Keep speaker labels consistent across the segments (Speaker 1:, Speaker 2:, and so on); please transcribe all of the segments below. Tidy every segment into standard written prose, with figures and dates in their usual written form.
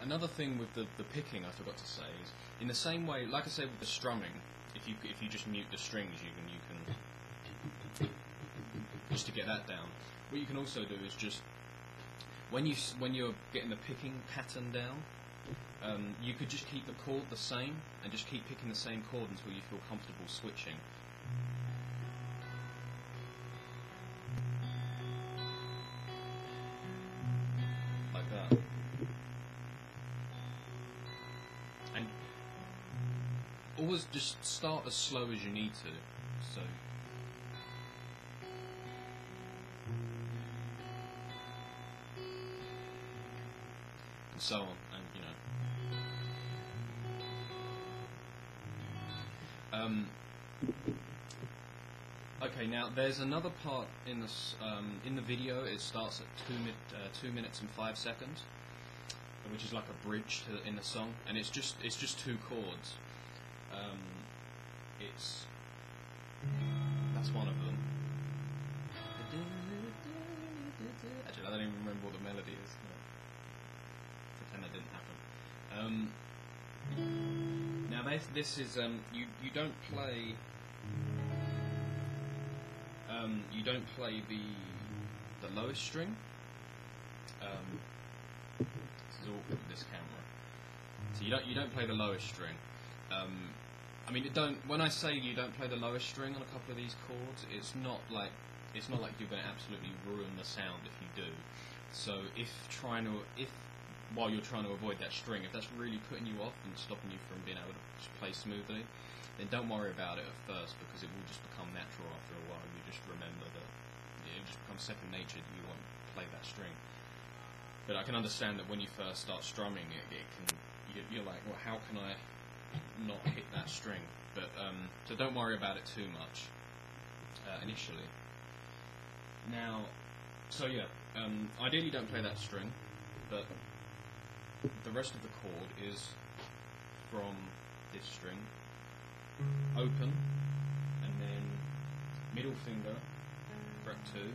Speaker 1: Another thing with the picking I forgot to say is, in the same way, like I said with the strumming, if you just mute the strings, you can just to get that down. What you can also do is just when you're getting the picking pattern down, you could just keep the chord the same and just keep picking the same chord until you feel comfortable switching. Like that. And always just start as slow as you need to. So. And so on, and you know. Okay, now there's another part in this in the video. It starts at 2 minutes and 5 seconds, which is like a bridge in the song, and it's just 2 chords. That's one of them. Actually, I don't even remember what the melody is. Pretend that didn't happen. Now this is you don't play the lowest string. This is awkward with this camera. So you don't play the lowest string. I mean, when I say you don't play the lowest string on a couple of these chords, it's not like you're going to absolutely ruin the sound if you do. So while you're trying to avoid that string, if that's really putting you off and stopping you from being able to just play smoothly, then don't worry about it at first, because it will just become natural after a while. You just remember that it just becomes second nature that you want to play that string. But I can understand that when you first start strumming, you're like, well, how can I not hit that string? But so don't worry about it too much initially. Now, so yeah, ideally don't play that string, but the rest of the chord is from this string, open, and then middle finger, fret 2,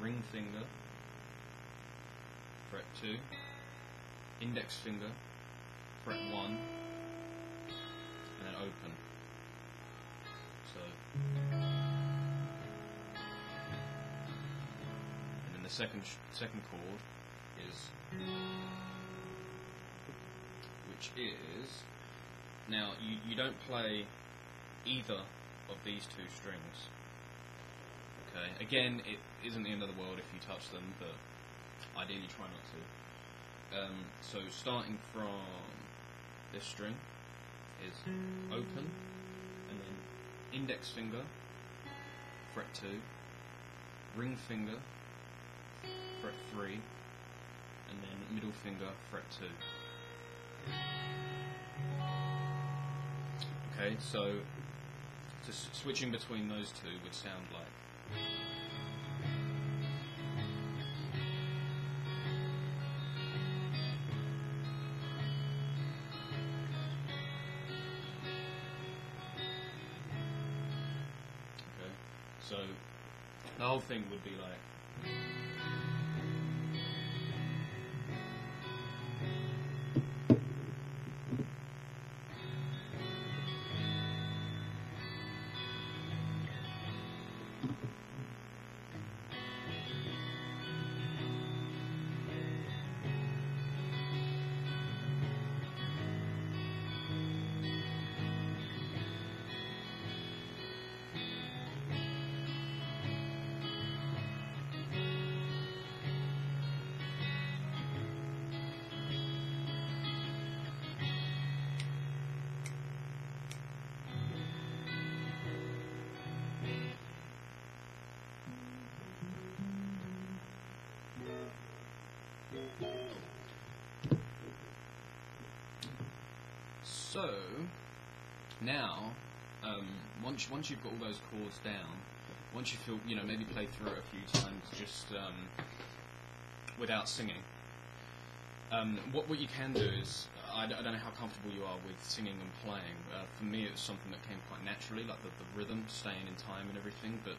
Speaker 1: ring finger, fret 2, index finger, fret 1, and then open. So, and then the second chord is, which is, now you don't play either of these 2 strings. Okay, again, it isn't the end of the world if you touch them, but ideally try not to. So starting from this string is open, and then index finger, fret 2, ring finger, fret 3, and then middle finger, fret 2. Okay, so just switching between those 2 would sound like. Okay, so the whole thing would be like. So now, once you've got all those chords down, once you feel, maybe play through it a few times, just without singing. What you can do is, I don't know how comfortable you are with singing and playing. For me, it was something that came quite naturally, like the rhythm, staying in time and everything. But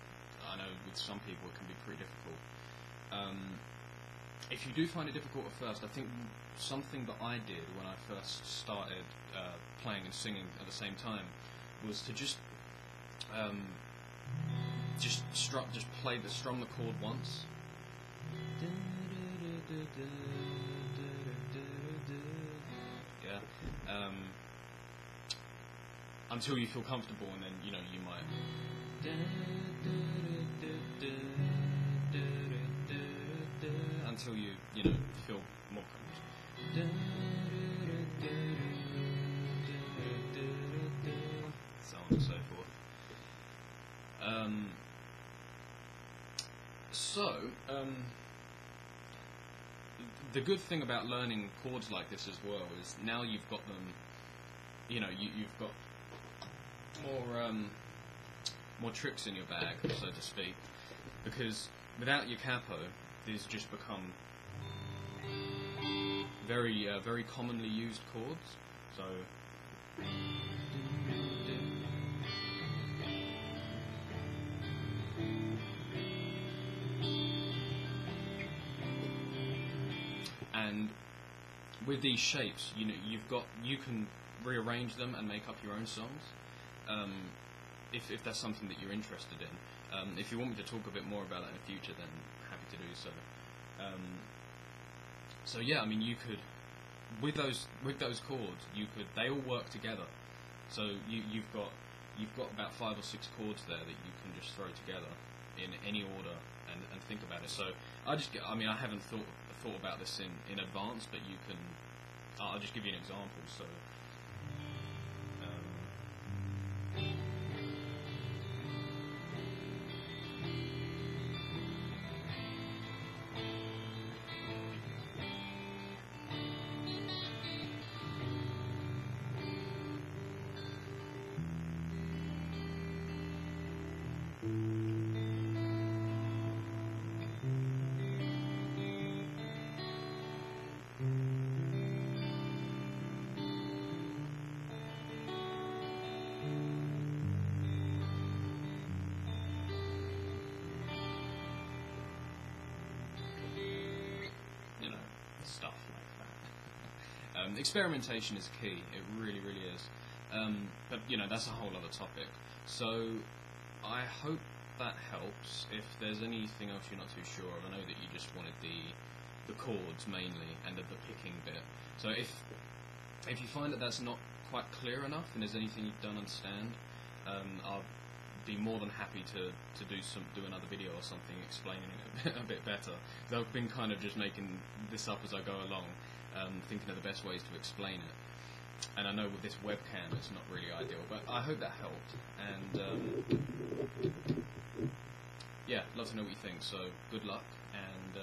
Speaker 1: I know with some people it can be pretty difficult. if you do find it difficult at first, I think something that I did when I first started playing and singing at the same time was to just strum the chord once. Yeah. Until you feel comfortable, and then you might. Until you feel more comfortable. So on and so forth. The good thing about learning chords like this as well is now you've got them. You've got more tricks in your bag, so to speak, because without your capo, these just become very commonly used chords. So and with these shapes, you can rearrange them and make up your own songs. If that's something that you're interested in. If you want me to talk a bit more about that in the future, then happy to do so. So yeah, I mean, you could with those chords, they all work together. So you've got about 5 or 6 chords there that you can just throw together in any order and think about it. So I haven't thought about this in advance, but you can. I'll just give you an example. So. Stuff like that. Experimentation is key. It really, really is. But that's a whole other topic. So I hope that helps. If there's anything else you're not too sure of, I know that you just wanted the chords mainly and the picking bit. So if you find that that's not quite clear enough and there's anything you don't understand, I'll be more than happy to do another video or something explaining it a bit better. Because I've been kind of just making this up as I go along, thinking of the best ways to explain it. And I know with this webcam it's not really ideal, but I hope that helped. And yeah, love to know what you think. So good luck and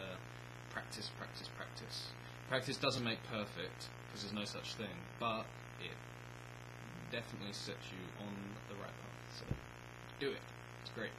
Speaker 1: practice, practice, practice. Practice doesn't make perfect, because there's no such thing, but it definitely sets you on the right path. So do it. It's great.